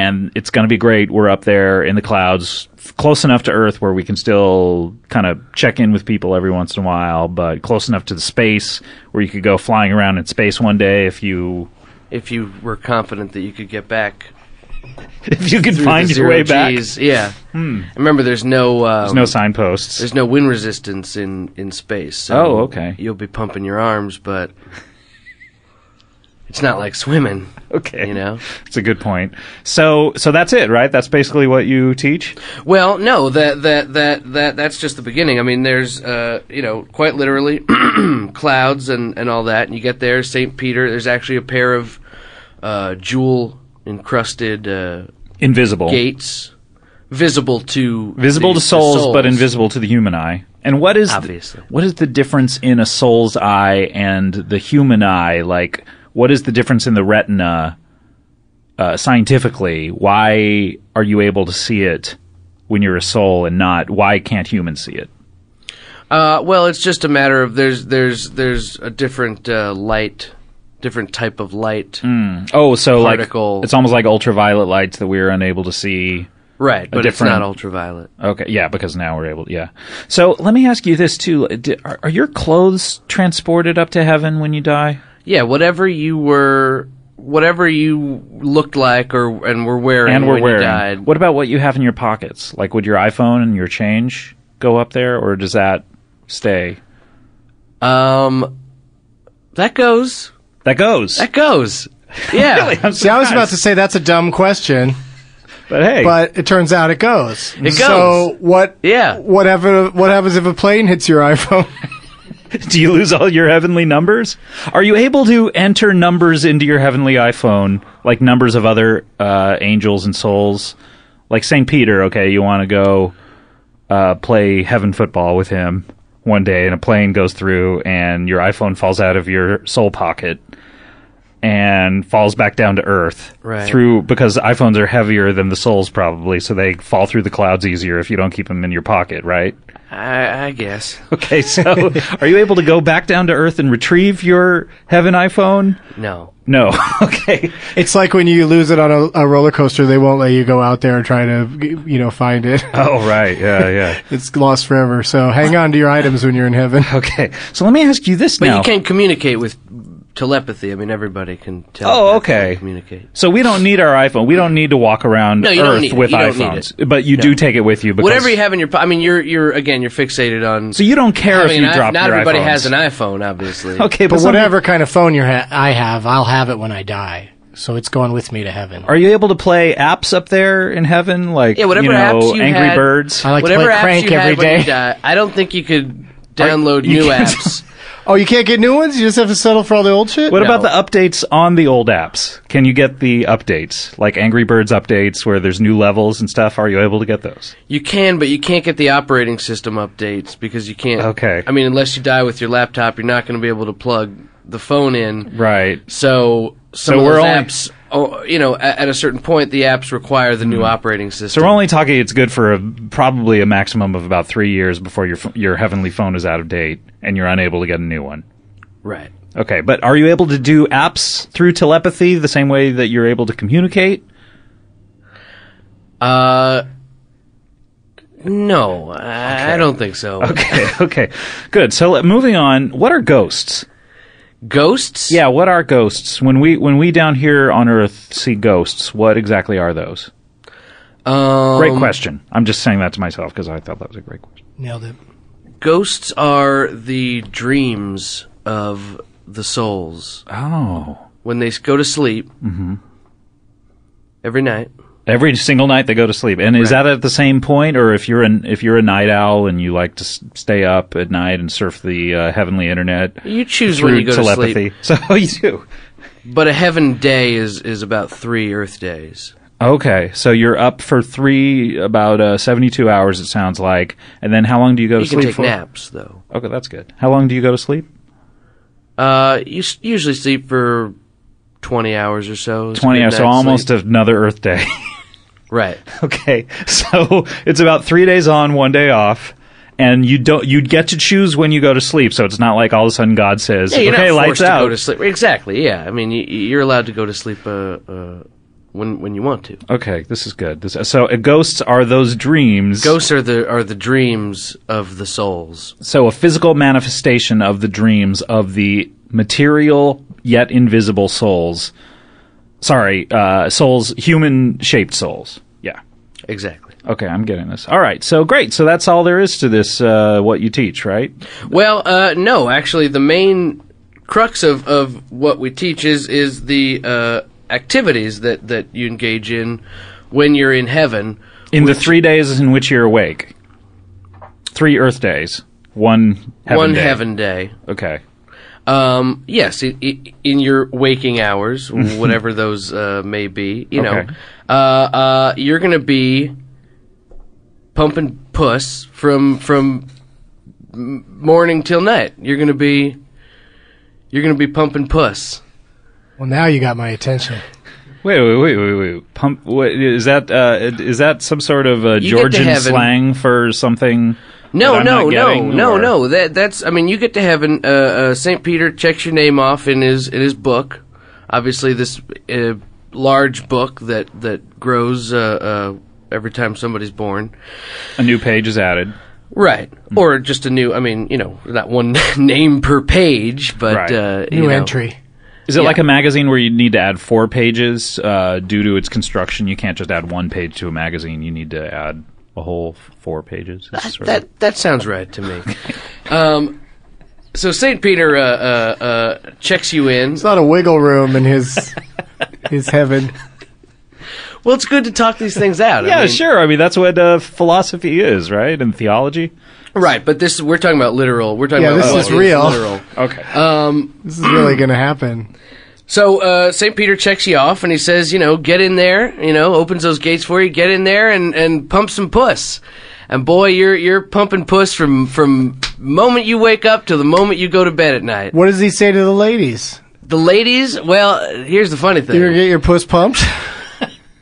and it's going to be great. We're up there in the clouds, close enough to Earth where we can still kind of check in with people every once in a while, but close enough to the space where you could go flying around in space one day if you were confident that you could get back. If you could find your way back. Yeah. Remember, there's no signposts. There's no wind resistance in space. So okay. You'll be pumping your arms, but it's not like swimming. Okay. You know? It's a good point. So that's it, right? That's basically what you teach? Well, no, that's just the beginning. I mean, there's quite literally clouds and all that, and you get there, St. Peter, there's actually a pair of jewel encrusted invisible gates, visible to souls, but invisible to the human eye. And what is the difference in a soul's eye and the human eye? Like, what is the difference in the retina scientifically? Why are you able to see it when you're a soul and not? Why can't humans see it? Well, it's just a matter of there's a different light. Different type of light. Oh, so particle. Like it's almost like ultraviolet lights that we're unable to see. Right, but it's not ultraviolet. Okay, yeah, because now we're able to, yeah. So let me ask you this, too. Are your clothes transported up to heaven when you die? Yeah, whatever you looked like and were wearing when you died. What about what you have in your pockets? Like, would your iPhone and your change go up there, or does that stay? That goes. That goes. Yeah. Really? See, I was about to say that's a dumb question. But hey. But it turns out it goes. It goes. So what happens if a plane hits your iPhone? Do you lose all your heavenly numbers? Are you able to enter numbers into your heavenly iPhone, like numbers of other angels and souls? Like St. Peter, okay, you want to go play heaven football with him one day, and a plane goes through, and your iPhone falls out of your soul pocket and falls back down to Earth. Right. Because iPhones are heavier than the souls probably, so they fall through the clouds easier if you don't keep them in your pocket, right? I guess. Okay, so are you able to go back down to Earth and retrieve your heaven iPhone? No. Okay. It's like when you lose it on a roller coaster, they won't let you go out there and try to, find it. Oh, right. Yeah. It's lost forever. So hang on to your items when you're in heaven. Okay. So let me ask you this now. But you can't communicate with telepathy. I mean, everybody can communicate. So we don't need our iPhone. We don't need to walk around Earth with iPhones. But you do take it with you. Because whatever you have in your I mean, you're fixated on... So you don't care if you drop your iPhones. Not everybody has an iPhone, obviously. Okay, but whatever kind of phone I have, I'll have it when I die. So it's going with me to heaven. Are you able to play apps up there in heaven? Like, whatever apps you Angry had, Birds? I like to play Crank every day. I don't think you could download new apps. Oh, you can't get new ones? You just have to settle for all the old shit? What about the updates on the old apps? Can you get the updates? Like Angry Birds updates where there's new levels and stuff? Are you able to get those? You can, but you can't get the operating system updates because you can't... Okay. I mean, unless you die with your laptop, you're not going to be able to plug the phone in. Right. So some of those apps... at a certain point, the apps require the new operating system. So we're only talking it's good for probably a maximum of about 3 years before your heavenly phone is out of date and you're unable to get a new one. Right. Okay, but are you able to do apps through telepathy the same way that you're able to communicate? No, I don't think so. Okay, good. So moving on, what are ghosts? Ghosts? Yeah, what are ghosts? When we down here on Earth see ghosts, what exactly are those? Great question. I'm just saying that to myself because I thought that was a great question. Nailed it. Ghosts are the dreams of the souls. Oh. When they go to sleep every night. Every single night they go to sleep. And is that at the same point, or if you're a night owl and you like to stay up at night and surf the heavenly internet? You choose when you go telepathy. to sleep. So you do. But a heaven day is about 3 Earth days. Okay, so you're up for about 72 hours, it sounds like. And then how long do you go to sleep for? You can take naps, though. Okay, that's good. How long do you go to sleep? You usually sleep for 20 hours or so. 20 hours, so almost another Earth day. Right. Okay, so it's about 3 days on, 1 day off, and you'd get to choose when you go to sleep. So it's not like all of a sudden God says, "Okay, lights out." To go to sleep. Exactly. Yeah. I mean, you're allowed to go to sleep when you want to. Okay, this is good. So ghosts are those dreams. Ghosts are the dreams of the souls. So a physical manifestation of the dreams of the material yet invisible souls. Sorry, souls, human-shaped souls. Yeah. Exactly. Okay, I'm getting this. All right, so great. So that's all there is to this, what you teach, right? Well, no, actually, the main crux of what we teach is the activities that you engage in when you're in heaven. In the 3 days in which you're awake. 3 Earth days. One heaven day. Okay. Yes, in your waking hours, whatever those may be, you know, you're going to be pumping puss from morning till night. You're going to be pumping puss. Well, now you got my attention. Wait. Pump. What, is that some sort of Georgian slang for something? No. That's. I mean, you get to heaven. St. Peter checks your name off in his book. Obviously, this large book that grows every time somebody's born. A new page is added. Right. Or just a new. I mean, not one name per page, but new entry. Is it like a magazine where you need to add 4 pages due to its construction? You can't just add 1 page to a magazine. You need to add a whole 4 pages. That sounds right to me. So St. Peter checks you in. It's not a wiggle room in his heaven. Well, it's good to talk these things out. Yeah, sure. I mean, that's what philosophy is, right? And theology. Right, but we're talking about literal. We're talking about this is real. Literal. Okay. This is really going to happen. So St. Peter checks you off, and he says, get in there, opens those gates for you, get in there and pump some puss. And boy, you're pumping puss from moment you wake up to the moment you go to bed at night. What does he say to the ladies? The ladies? Well, here's the funny thing. You're going to get your puss pumped?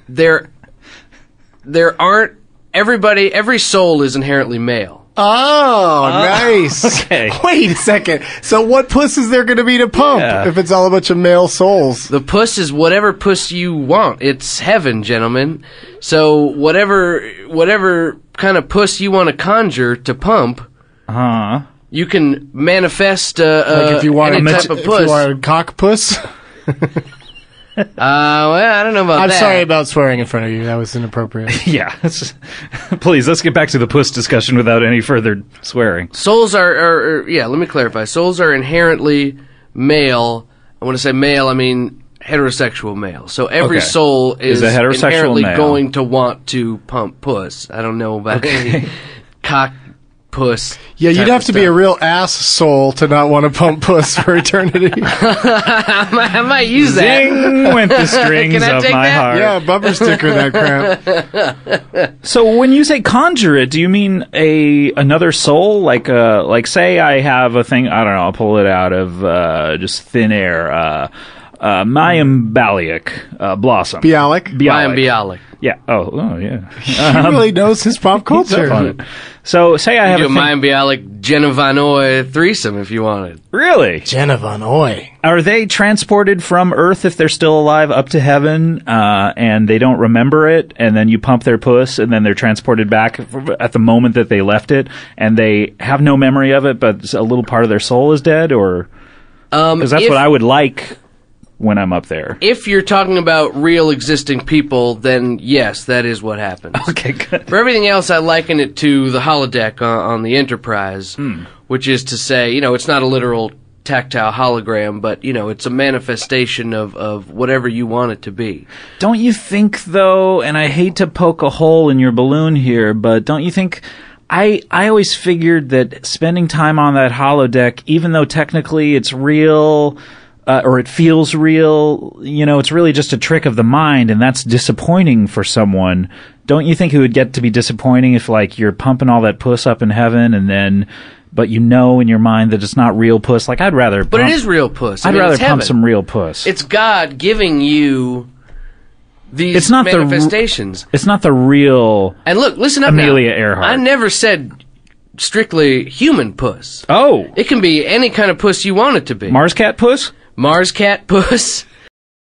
There aren't... Every soul is inherently male. Oh, nice. Okay. Wait a second. So what puss is there going to be to pump if it's all a bunch of male souls? The puss is whatever puss you want. It's heaven, gentlemen. So whatever kind of puss you want to conjure to pump, you can manifest like if you want any type of puss. If you want a cock puss? Well, I don't know about I'm that. sorry about swearing in front of you. That was inappropriate. Yeah. Please, let's get back to the puss discussion without any further swearing. Souls are let me clarify. Souls are inherently male. When I say male, I mean heterosexual male. So every soul is a heterosexual inherently male. going to want to pump puss. I don't know about any cock puss. Yeah, you'd have to be a real ass soul to not want to pump puss for eternity. I might use that. Zing went the strings Can I of take my that? heart. Yeah, bumper sticker that crap. So when you say conjure it, do you mean another soul? Like say I have a thing, I don't know, I'll pull it out of just thin air. Mayim Bialik Blossom. Bialik? Mayim Bialik. Yeah. Oh, yeah. He really knows his pop culture. So say I have a Mayim Bialik Jenna Von Oy threesome if you wanted. Really? Jenna Von Oy. Are they transported from Earth if they're still alive up to heaven and they don't remember it, and then you pump their puss and then they're transported back at the moment that they left it and they have no memory of it, but a little part of their soul is dead? Or because that's what I would like when I'm up there. If you're talking about real existing people, then yes, that is what happens. Okay, good. For everything else, I liken it to the holodeck on the Enterprise, which is to say, it's not a literal tactile hologram, but, it's a manifestation of whatever you want it to be. Don't you think, though, and I hate to poke a hole in your balloon here, but don't you think... I always figured that spending time on that holodeck, even though technically it's real... or it feels real, it's really just a trick of the mind, and that's disappointing for someone. Don't you think it would get to be disappointing if, you're pumping all that puss up in heaven, and then, but in your mind that it's not real puss? I'd rather But it is real puss. I'd rather pump some real puss. It's God giving you these manifestations. It's not the real and look, listen up Amelia now. Earhart. I never said strictly human puss. Oh. It can be any kind of puss you want it to be. Mars cat puss? Mars cat puss.